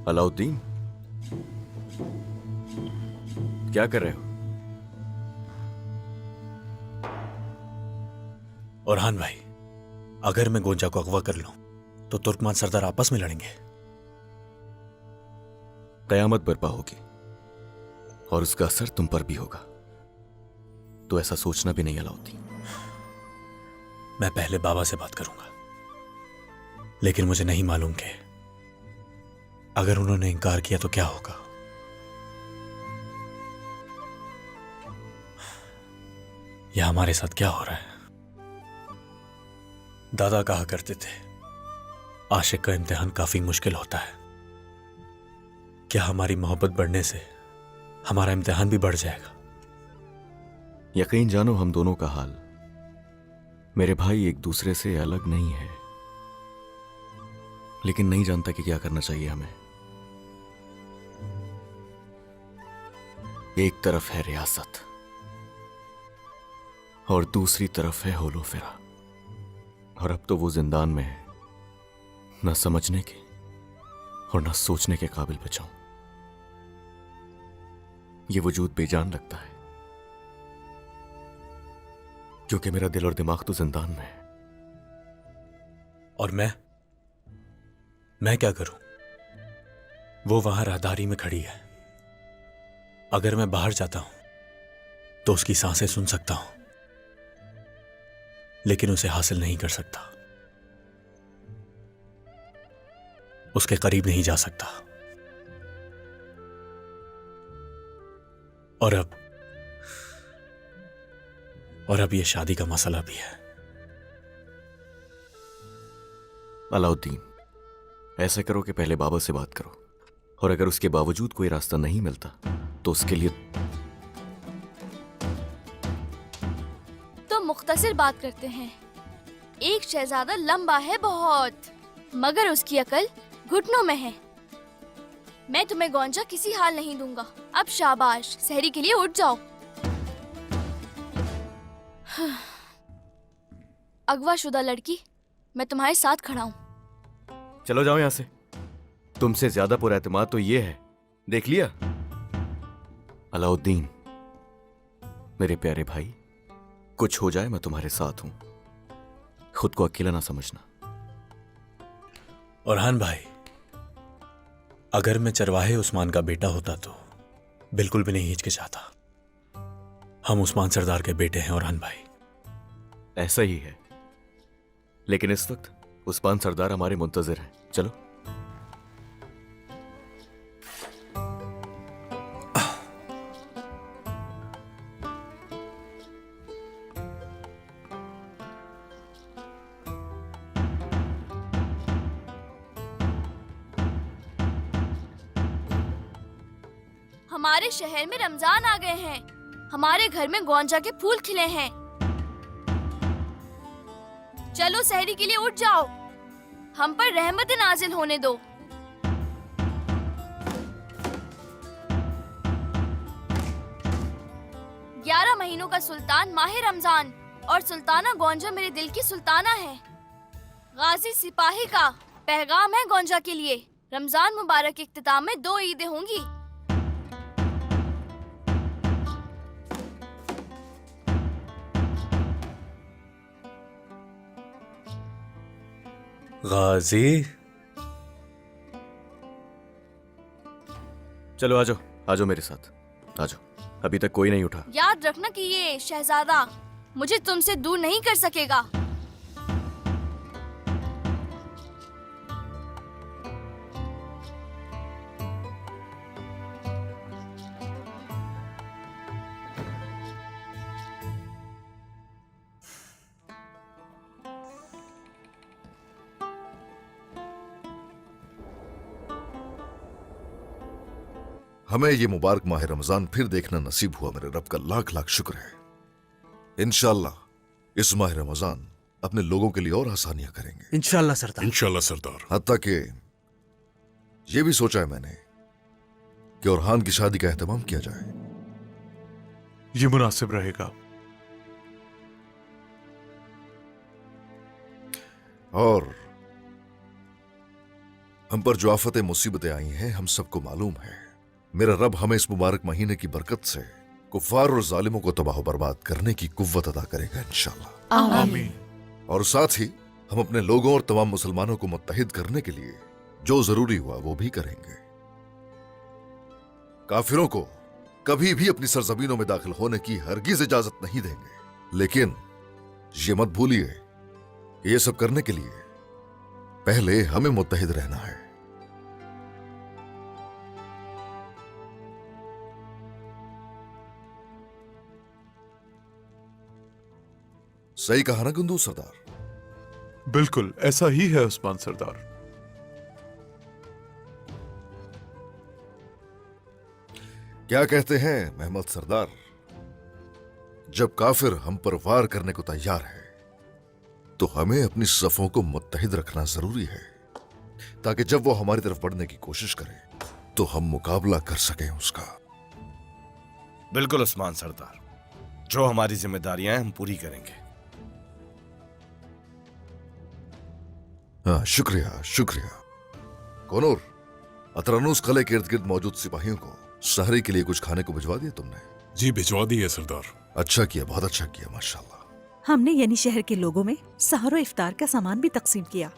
अलाउद्दीन, क्या कर रहे हो? औरहान भाई, अगर मैं गोंजा को अगवा कर लूं तो तुर्कमान सरदार आपस में लड़ेंगे। कयामत बर्पा होगी और उसका असर तुम पर भी होगा, तो ऐसा सोचना भी नहीं अलाउद्दीन। मैं पहले बाबा से बात करूंगा, लेकिन मुझे नहीं मालूम कि अगर उन्होंने इनकार किया तो क्या होगा। यह हमारे साथ क्या हो रहा है? दादा कहा करते थे, आशिक का इम्तिहान काफी मुश्किल होता है। क्या हमारी मोहब्बत बढ़ने से हमारा इम्तिहान भी बढ़ जाएगा? यकीन जानो, हम दोनों का हाल मेरे भाई एक दूसरे से अलग नहीं है, लेकिन नहीं जानता कि क्या करना चाहिए हमें। एक तरफ है रियासत और दूसरी तरफ है होलो फेरा, और अब तो वो जिंदान में है, न समझने के और न सोचने के काबिल बचाऊं। ये वजूद बेजान लगता है क्योंकि मेरा दिल और दिमाग तो जिंदान में है। और मैं क्या करूं? वो वहां राहदारी में खड़ी है। अगर मैं बाहर जाता हूं तो उसकी सांसें सुन सकता हूं, लेकिन उसे हासिल नहीं कर सकता, उसके करीब नहीं जा सकता। और अब यह शादी का मसला भी है। अलाउद्दीन, ऐसा करो कि पहले बाबा से बात करो, और अगर उसके बावजूद कोई रास्ता नहीं मिलता तो उसके लिए तो मुख्तसर बात करते हैं। एक शहजादा लंबा है बहुत, मगर उसकी अकल घुटनों में है। मैं तुम्हें गोंजा किसी हाल नहीं दूंगा। अब शाबाश, सहरी के लिए उठ जाओ। अगवाशुदा लड़की, मैं तुम्हारे साथ खड़ा हूँ। चलो जाओ यहां से। तुमसे ज्यादा पुरएतमाद तो ये है, देख लिया। अलाउद्दीन, मेरे प्यारे भाई, कुछ हो जाए मैं तुम्हारे साथ हूं, खुद को अकेला ना समझना। औरहान भाई, अगर मैं चरवाहे उस्मान का बेटा होता तो बिल्कुल भी नहीं हिचकिचाता। हम उस्मान सरदार के बेटे हैं औरहान भाई। ऐसा ही है, लेकिन इस वक्त उस्मान सरदार हमारे मुंतजिर हैं। चलो। हमारे शहर में रमजान आ गए हैं। हमारे घर में गोंजा के फूल खिले हैं। चलो सहरी के लिए उठ जाओ। हम पर रहमत नाजिल होने दो। ग्यारह महीनों का सुल्तान माह रमजान, और सुल्ताना गोंजा मेरे दिल की सुल्ताना है। गाजी सिपाही का पैगाम है गोंजा के लिए। रमजान मुबारक के इख्तिताम में 2 ईदें होंगी। गाजी, चलो आ जाओ, आ जाओ मेरे साथ, आ जाओ। अभी तक कोई नहीं उठा। याद रखना कि ये शहजादा मुझे तुमसे दूर नहीं कर सकेगा। हमें ये मुबारक माह रमजान फिर देखना नसीब हुआ। मेरे रब का लाख लाख शुक्र है। इंशाअल्लाह इस माह रमजान अपने लोगों के लिए और आसानियां करेंगे। इंशाअल्लाह सरदार। इंशाल्लाह सरदार। हत्ता कि ये भी सोचा है मैंने कि औरहान की शादी का एहतमाम किया जाए। ये मुनासिब रहेगा। और हम पर जो आफतें मुसीबतें आई हैं हम सबको मालूम है। मेरा रब हमें इस मुबारक महीने की बरकत से कुफार और जालिमों को तबाह बर्बाद करने की कुव्वत अदा करेगा इंशाल्लाह। आमीन। और साथ ही हम अपने लोगों और तमाम मुसलमानों को मुत्तहिद करने के लिए जो जरूरी हुआ वो भी करेंगे। काफिरों को कभी भी अपनी सरजमीनों में दाखिल होने की हरगिज इजाजत नहीं देंगे। लेकिन ये मत भूलिए कि ये सब करने के लिए पहले हमें मुत्तहिद रहना है। सही कहा ना गुंदू सरदार? बिल्कुल ऐसा ही है उस्मान सरदार। क्या कहते हैं महमद सरदार, जब काफिर हम पर वार करने को तैयार है तो हमें अपनी सफों को मुत्तहिद रखना जरूरी है, ताकि जब वो हमारी तरफ बढ़ने की कोशिश करे तो हम मुकाबला कर सकें उसका। बिल्कुल उस्मान सरदार, जो हमारी जिम्मेदारियां हैं हम पूरी करेंगे। हाँ, शुक्रिया शुक्रिया। कोनूर, अतरानुस किले के इर्द गिर्द मौजूद सिपाहियों को सहरी के लिए कुछ खाने को भिजवा दिया तुमने? जी भिजवा दी है सरदार। अच्छा किया, बहुत अच्छा किया, माशाल्लाह। हमने यानी शहर के लोगों में सहर और इफ्तार का सामान भी तकसीम किया।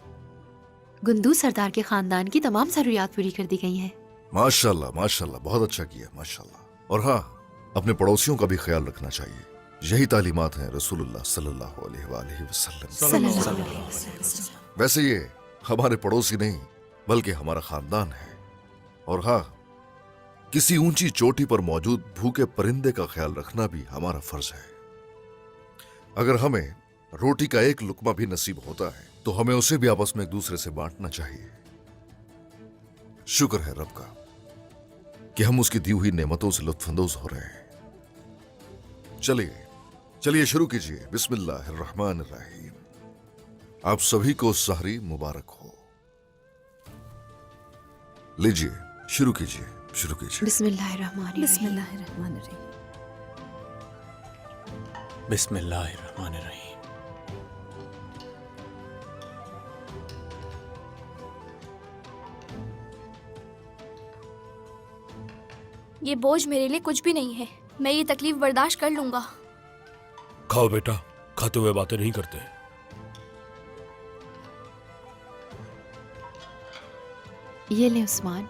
गुंदू सरदार के खानदान की तमाम जरूरियात पूरी कर दी गई हैं। माशाल्लाह माशाल्लाह, बहुत अच्छा किया, माशाल्लाह। और हाँ, अपने पड़ोसियों का भी ख्याल रखना चाहिए। यही तालीमात हैं रसूलुल्लाह सल्लल्लाहु अलैहि वसल्लम। वैसे ये हमारे पड़ोसी नहीं बल्कि हमारा खानदान है। और हाँ, किसी ऊंची चोटी पर मौजूद भूखे परिंदे का ख्याल रखना भी हमारा फर्ज है। अगर हमें रोटी का एक लुकमा भी नसीब होता है तो हमें उसे भी आपस में एक दूसरे से बांटना चाहिए। शुक्र है रब का कि हम उसकी दी हुई नेमतों से लुत्फानंदोज हो रहे हैं। चलिए चलिए शुरू कीजिए। बिस्मिल्लाहिर्रहमानिर्रहीम। आप सभी को सहरी मुबारक हो। लीजिए, शुरू कीजिए, शुरू कीजिए। बिस्मिल्लाहिर्रहमानिर्रहीम। बिस्मिल्लाहिर्रहमानिर्रहीम। बिस्मिल्लाहिर्रहमानिर्रहीम। ये बोझ मेरे लिए कुछ भी नहीं है। मैं ये तकलीफ बर्दाश्त कर लूंगा। खाओ बेटा, खाते हुए बातें नहीं करते। ये ले उस्मान।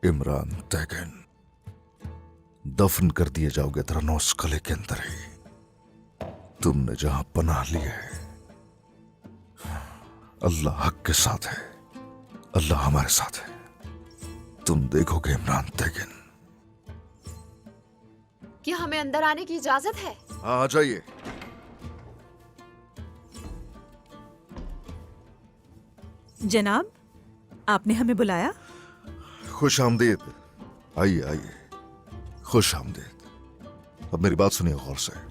इमरान तैगन, दफन कर दिए जाओगे तरनौस किले के अंदर ही। तुमने जहां पनाह ली है, अल्लाह हक के साथ है, अल्लाह हमारे साथ है। तुम देखोगे इमरान तैगन। क्या हमें अंदर आने की इजाजत है? हाँ, आ जाइए। जनाब, आपने हमें बुलाया? खुश आमदीद। आइए आइए, खुश आमदीद। अब मेरी बात सुनिए गौर से।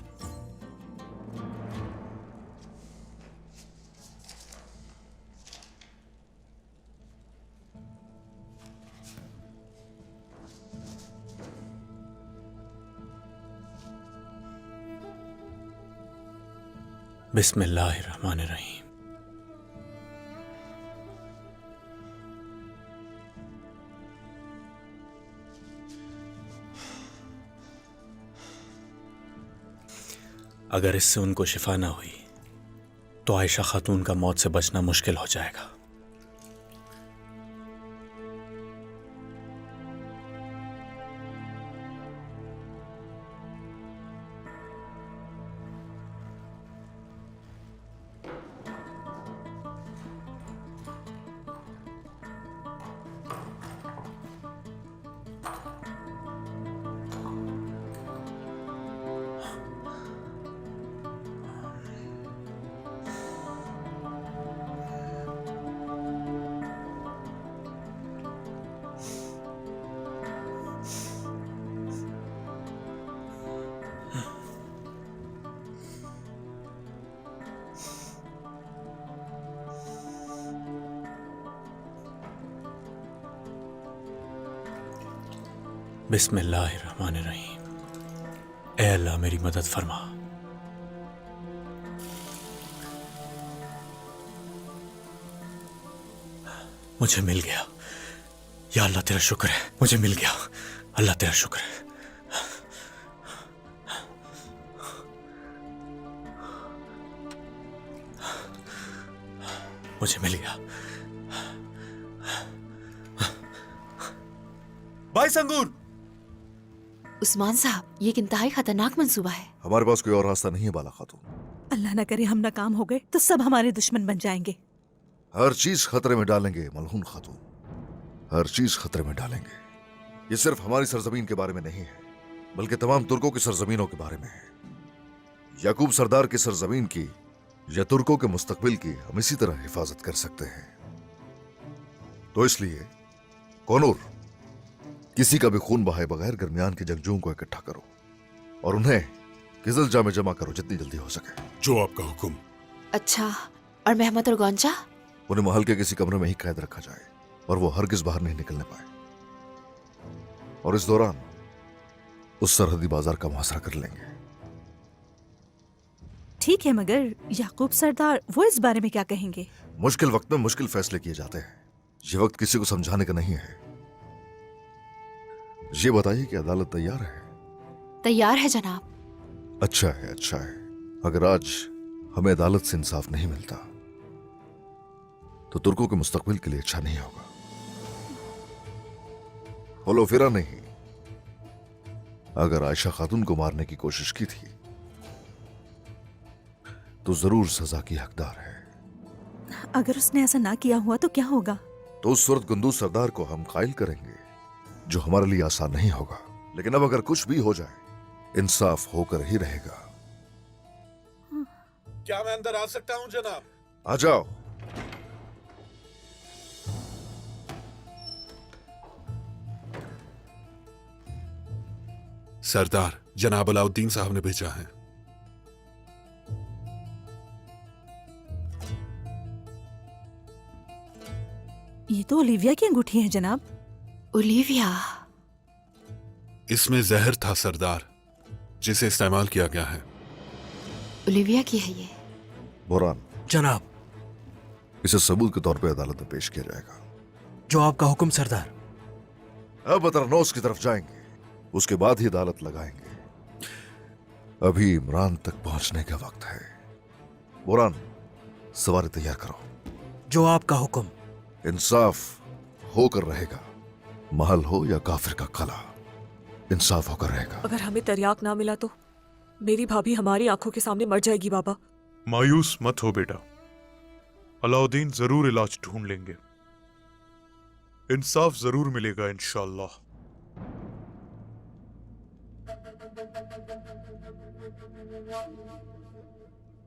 बिस्मिल्लाहिर्रहमानिर्रहीम। अगर इससे उनको शिफा ना हुई तो आयशा खातून का मौत से बचना मुश्किल हो जाएगा। बिस्मिल्लाहिर्रहमानिर्रहीम। ऐ अल्लाह मेरी मदद फरमा। मुझे मिल गया। या अल्लाह तेरा शुक्र है, मुझे मिल गया। अल्लाह तेरा शुक्र है। मुझे मिल गया। भाई संगूर, उस्मान साहब, ये एक इंतहाई खतरनाक मंसूबा है। हमारे पास कोई और रास्ता नहीं है बाला खातून। अल्लाह न करे हम नाकाम हो गए तो सब हमारे दुश्मन बन जाएंगे। हर चीज खतरे में डालेंगे मलहून खातून, हर चीज खतरे में डालेंगे। ये सिर्फ हमारी सरजमीन के बारे में नहीं है, बल्कि तमाम तुर्कों की सरजमीनों के बारे में है। याकूब सरदार की सरजमीन की या तुर्कों के मुस्तकबिल की हम इसी तरह हिफाजत कर सकते हैं। तो इसलिए कौनूर, किसी का भी खून बहाए बगैर दरमियान के जंगजुओं को इकट्ठा करो और उन्हें किजलजा में जमा करो जितनी जल्दी हो सके। जो आपका हुक्म। अच्छा, और मेहमत और गौंचा? उन्हें महल के किसी कमरे में ही कैद रखा जाए और वो हरगिज बाहर नहीं निकलने पाए। और इस दौरान उस सरहदी बाजार का मुहासरा कर लेंगे। ठीक है, मगर याकूब सरदार वो इस बारे में क्या कहेंगे? मुश्किल वक्त में मुश्किल फैसले किए जाते हैं। ये वक्त किसी को समझाने का नहीं है। ये बताइए कि अदालत तैयार है? तैयार है जनाब। अच्छा है, अच्छा है। अगर आज हमें अदालत से इंसाफ नहीं मिलता तो तुर्कों के मुस्तकबिल के लिए अच्छा नहीं होगा। होलोफिरा ने ही अगर आयशा खातून को मारने की कोशिश की थी तो जरूर सजा की हकदार है। अगर उसने ऐसा ना किया हुआ तो क्या होगा? तो उस सूरत गुंदूज सरदार को हम कायल करेंगे, जो हमारे लिए आसान नहीं होगा। लेकिन अब अगर कुछ भी हो जाए, इंसाफ होकर ही रहेगा। क्या मैं अंदर आ सकता हूं जनाब? आ जाओ। सरदार, जनाब अलाउद्दीन साहब ने भेजा है। ये तो ओलिविया की अंगूठी है जनाब। ओलिविया? इसमें जहर था सरदार, जिसे इस्तेमाल किया गया है। ओलिविया की है ये? बोरान, जनाब। इसे सबूत के तौर पे अदालत में पेश किया जाएगा। जो आपका हुक्म सरदार। अब अतरनौस की तरफ जाएंगे, उसके बाद ही अदालत लगाएंगे। अभी इमरान तक पहुंचने का वक्त है। बोरान, सवारी तैयार करो। जो आपका हुक्म। इंसाफ होकर रहेगा, महल हो या काफिर का कला, इंसाफ होकर रहेगा। अगर हमें तरियाक ना मिला तो मेरी भाभी हमारी आंखों के सामने मर जाएगी। बाबा, मायूस मत हो बेटा, अलाउद्दीन जरूर इलाज ढूंढ लेंगे। इंसाफ जरूर मिलेगा इंशाअल्लाह।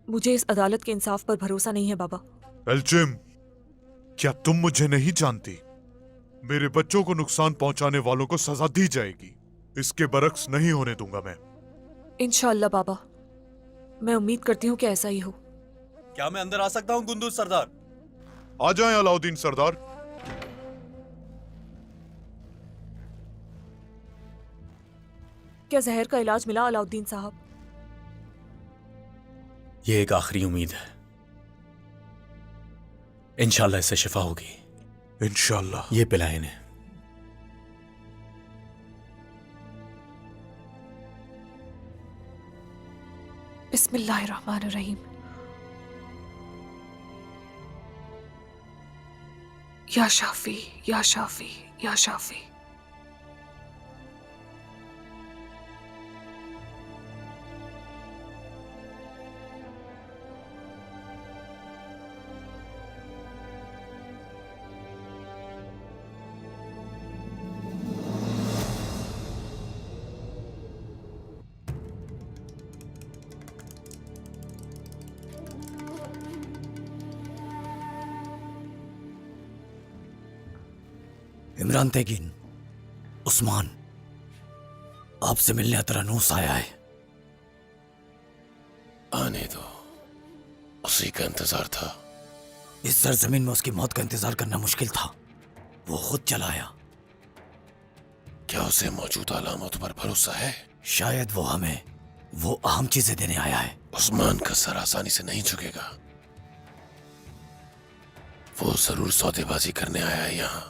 मुझे इस अदालत के इंसाफ पर भरोसा नहीं है बाबा। एल्जिम, क्या तुम मुझे नहीं जानती? मेरे बच्चों को नुकसान पहुंचाने वालों को सजा दी जाएगी। इसके बरक्स नहीं होने दूंगा मैं। इंशाअल्लाह बाबा, मैं उम्मीद करती हूँ कि ऐसा ही हो। क्या मैं अंदर आ सकता हूँ गुंदूज सरदार? आ जाएं अलाउद्दीन सरदार। क्या जहर का इलाज मिला अलाउद्दीन साहब? ये एक आखिरी उम्मीद है। इंशाल्लाह इससे शिफा होगी। इंशाल्लाह। ये पिलाएं इन्हें। बिस्मिल्लाहिर्रहमानिर्रहीम। या शाफी, या शाफी, या शाफी। इमरान तेगिन, उस्मान, आपसे मिलने अतरानूस आया है। आने दो, उसी का इंतजार था। इस सरजमीन में उसकी मौत का इंतजार करना मुश्किल था। वो खुद चला आया। क्या उसे मौजूदा अलामतों पर भरोसा है? शायद वो हमें वो अहम चीजें देने आया है। उस्मान का सर आसानी से नहीं झुकेगा। वो जरूर सौदेबाजी करने आया है यहाँ।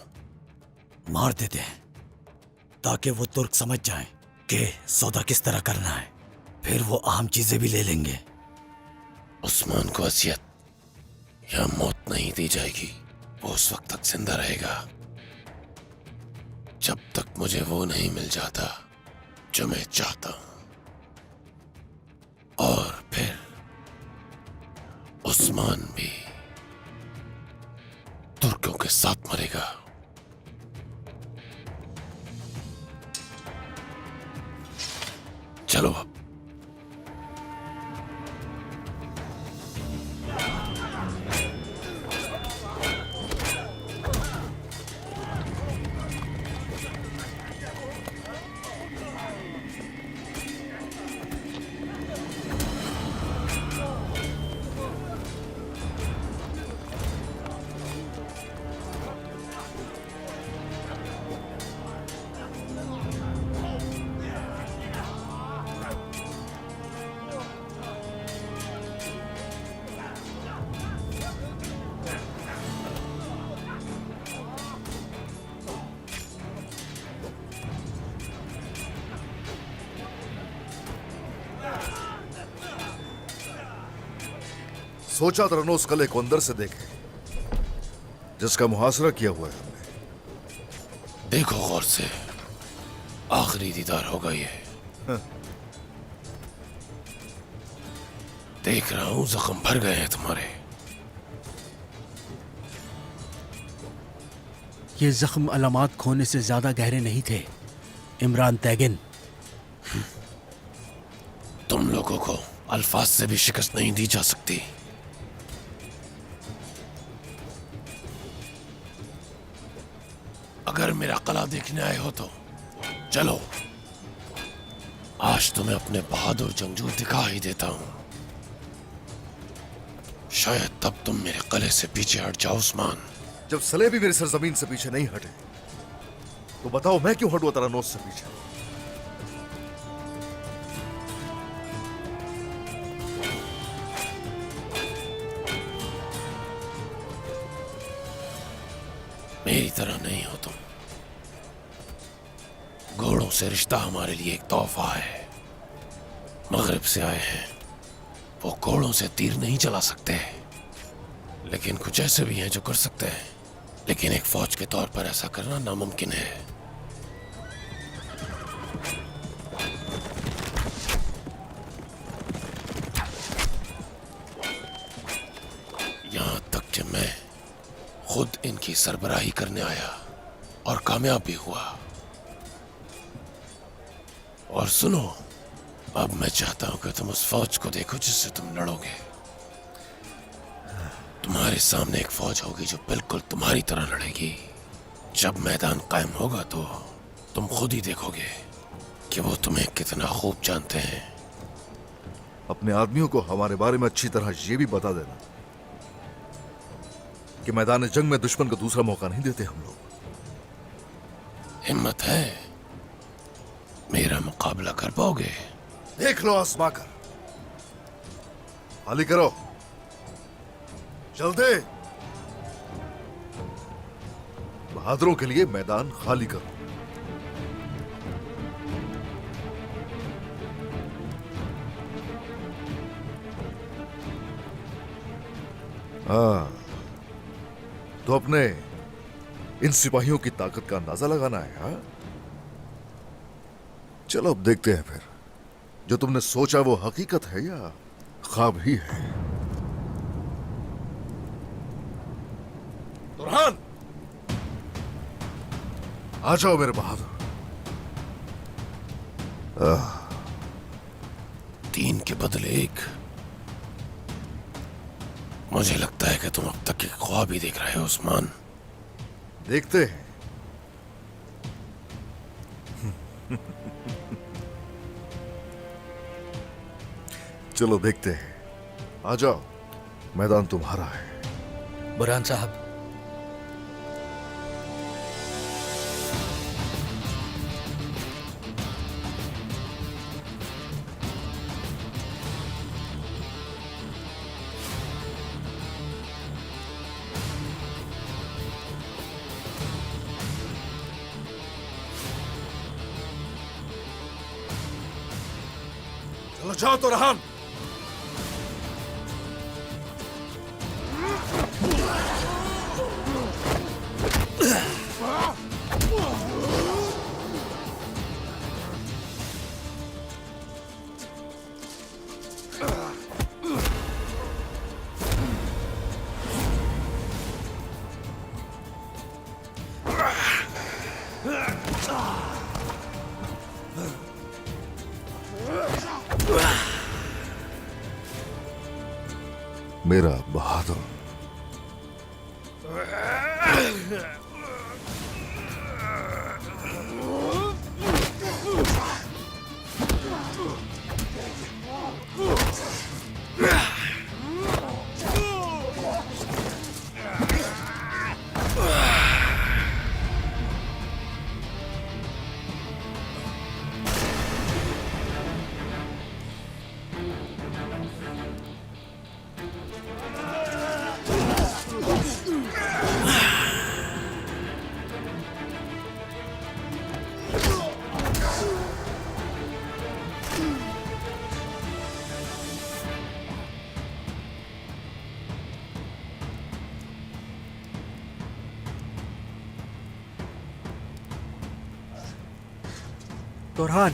मार देते हैं ताकि वो तुर्क समझ जाएं कि सौदा किस तरह करना है, फिर वो अहम चीजें भी ले लेंगे। उस्मान को अजियत या मौत नहीं दी जाएगी। वो उस वक्त तक जिंदा रहेगा जब तक मुझे वो नहीं मिल जाता जो मैं चाहता हूं, और फिर उस्मान भी तुर्कों के साथ मरेगा। चलो अब। सोचा तरनोस कले को अंदर से देखे, जिसका मुहासरा किया हुआ है हमने। देखो गौर से, आखिरी दीदार होगा ये। देख रहा हूं जख्म भर गए हैं तुम्हारे। ये जख्म अलामात खोने से ज्यादा गहरे नहीं थे इमरान तैगिन। तुम लोगों को अल्फाज से भी शिकस्त नहीं दी जा सकती। अगर मेरा कला देखने आए हो तो चलो, आज तुम्हें अपने बहादुर जंगजू दिखा ही देता हूं। शायद तब तुम मेरे कले से पीछे हट जाओ उस्मान। जब सले भी मेरी सरजमीन से पीछे नहीं हटे, तो बताओ मैं क्यों हटूं तरनोस से पीछे? मेरी तरह नहीं हो तुम। घोड़ों से रिश्ता हमारे लिए एक तोहफा है। मगरिब से आए हैं, वो घोड़ों से तीर नहीं चला सकते, लेकिन कुछ ऐसे भी हैं जो कर सकते हैं। लेकिन एक फौज के तौर पर ऐसा करना नामुमकिन है। यहां तक कि मैं खुद इनकी सरबराही करने आया और कामयाब भी हुआ। और सुनो, अब मैं चाहता हूं कि तुम उस फौज को देखो जिससे तुम लड़ोगे। तुम्हारे सामने एक फौज होगी जो बिल्कुल तुम्हारी तरह लड़ेगी। जब मैदान कायम होगा तो तुम खुद ही देखोगे कि वो तुम्हें कितना खूब जानते हैं। अपने आदमियों को हमारे बारे में अच्छी तरह ये भी बता देना कि मैदान जंग में दुश्मन को दूसरा मौका नहीं देते हम लोग। हिम्मत है, मेरा मुकाबला कर पाओगे? देख लो आसमा कर, खाली करो, चल दे। बहादुरों के लिए मैदान खाली करो। हाँ, तो अपने इन सिपाहियों की ताकत का अंदाजा लगाना है। हाँ, चलो अब देखते हैं फिर, जो तुमने सोचा वो हकीकत है या ख्वाब ही है। तुरहान, आ जाओ मेरे बहादुर। 3 के बदले 1। मुझे लगता है कि तुम अब तक एक ख्वाब ही देख रहे हो उस्मान। देखते हैं। चलो देखते हैं, आ जाओ, मैदान तुम्हारा है। बुरहान साहब, जाओ तो रहन। मेरा बहादुर। तुरहान,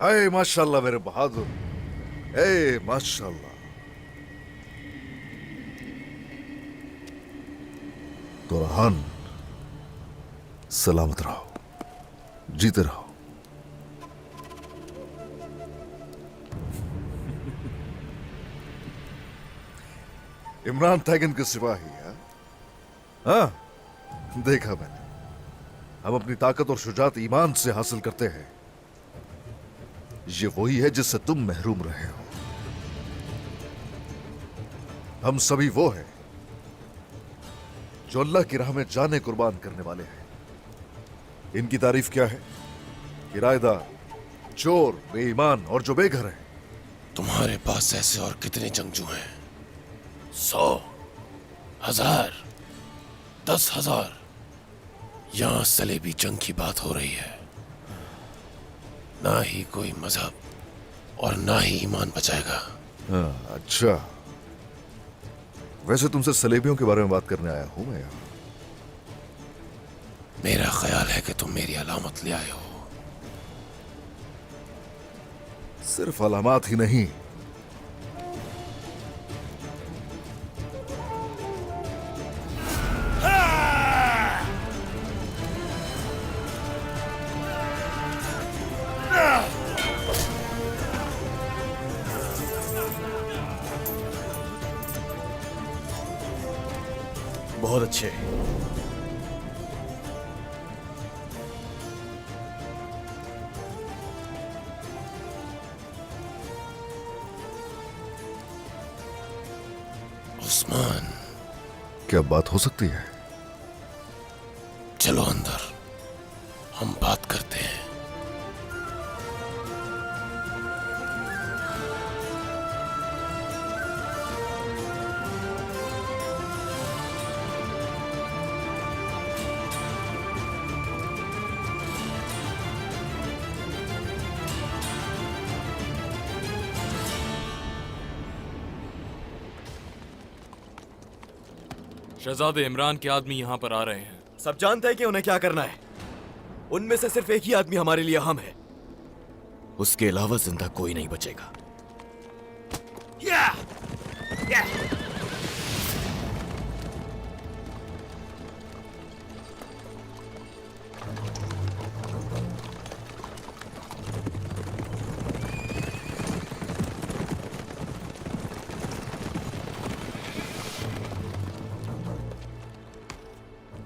अरे माशाल्लाह मेरे बहादुर, ए माशाल्लाह। तुरहान सलामत रहो, जीते रहो। इमरान तैगन के सिपाही है। हाँ, देखा मैंने। हम अपनी ताकत और शुजात ईमान से हासिल करते हैं। ये वही है जिससे तुम महरूम रहे हो। हम सभी वो हैं जो अल्लाह की राह में जाने कुर्बान करने वाले हैं। इनकी तारीफ क्या है? किराएदार, चोर, बेईमान और जो बेघर है। तुम्हारे पास ऐसे और कितने जंगजू हैं? 100, 1000, 10,000। यहां सलेबी जंग की बात हो रही है। ना ही कोई मजहब और ना ही ईमान बचाएगा। हाँ, अच्छा। वैसे तुमसे सलेबियों के बारे में बात करने आया हूं मैं यहाँ। मेरा ख्याल है कि तुम मेरी अलामत ले आए हो। सिर्फ अलामात ही नहीं, बहुत अच्छे। उस्मान, क्या बात हो सकती है? चलो अंदर, हम बात करते हैं। शहजादे इमरान के आदमी यहाँ पर आ रहे हैं। सब जानते हैं कि उन्हें क्या करना है। उनमें से सिर्फ एक ही आदमी हमारे लिए अहम है, उसके अलावा जिंदा कोई नहीं बचेगा।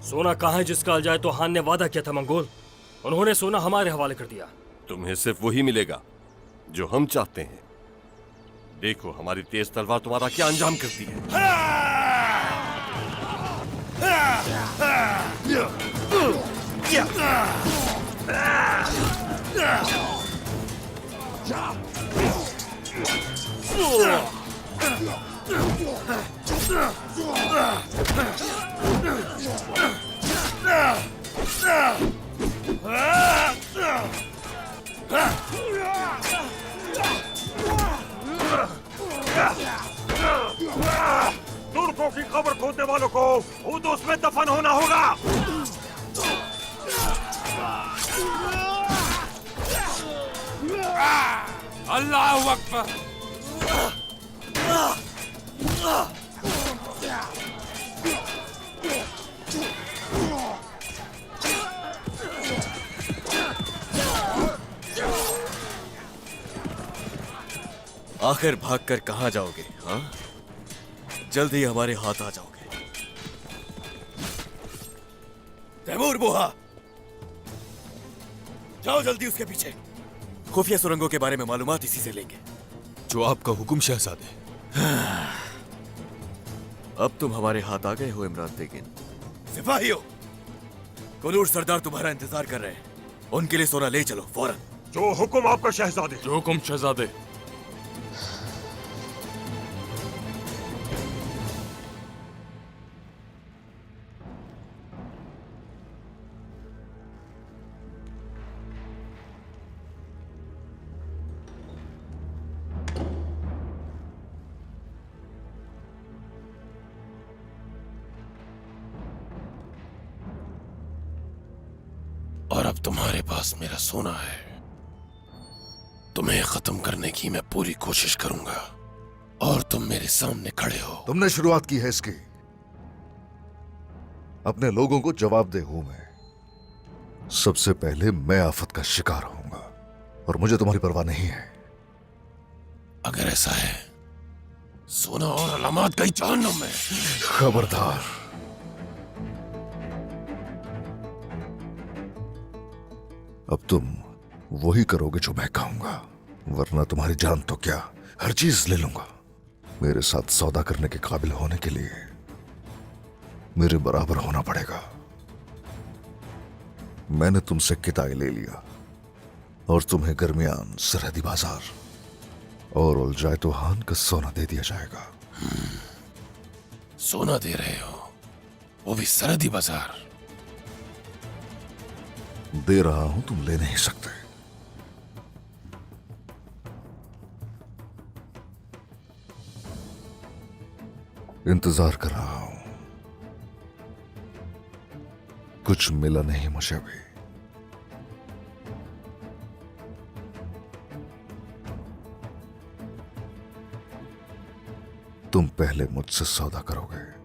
सोना कहाँ है जिसका अलजाए तो हान ने वादा किया था मंगोल, उन्होंने सोना हमारे हवाले कर दिया। तुम्हें सिर्फ वही मिलेगा जो हम चाहते हैं। देखो हमारी तेज तलवार तुम्हारा क्या अंजाम करती है। तुर्कों की खबर खोदने वालों को खुद उसमें दफन होना होगा। अल्लाह अकबर। आखिर भागकर कहां जाओगे? हाँ, जल्दी हमारे हाथ आ जाओगे। तैमूर बुहा, जाओ जल्दी उसके पीछे। खुफिया सुरंगों के बारे में मालूमात इसी से लेंगे। जो आपका हुक्म शहजादे। अब तुम हमारे हाथ आ गए हो इमरान बेगिन। सिपाहियों, कुलूर सरदार तुम्हारा इंतजार कर रहे हैं। उनके लिए सोना ले चलो फौरन। जो हुक्म आपका शहजादे। जो हुक्म शहजादे। और अब तुम्हारे पास मेरा सोना है। तुम्हें खत्म करने की मैं पूरी कोशिश करूंगा और तुम मेरे सामने खड़े हो। तुमने शुरुआत की है इसकी। अपने लोगों को जवाब दे हूं मैं। सबसे पहले मैं आफत का शिकार होऊंगा और मुझे तुम्हारी परवाह नहीं है। अगर ऐसा है, सोना और अलामत गई जहन्नुम में। खबरदार। अब तुम वही करोगे जो मैं कहूंगा, वरना तुम्हारी जान तो क्या, हर चीज ले लूंगा। मेरे साथ सौदा करने के काबिल होने के लिए मेरे बराबर होना पड़ेगा। मैंने तुमसे किताएं ले लिया और तुम्हें दरमियान सरहदी बाजार और उलझाए तो हान का सोना दे दिया जाएगा। सोना दे रहे हो, वो भी सरहदी बाजार। दे रहा हूं, तुम ले नहीं सकते। इंतजार कर रहा हूं, कुछ मिला नहीं मुझे भी। तुम पहले मुझसे सौदा करोगे।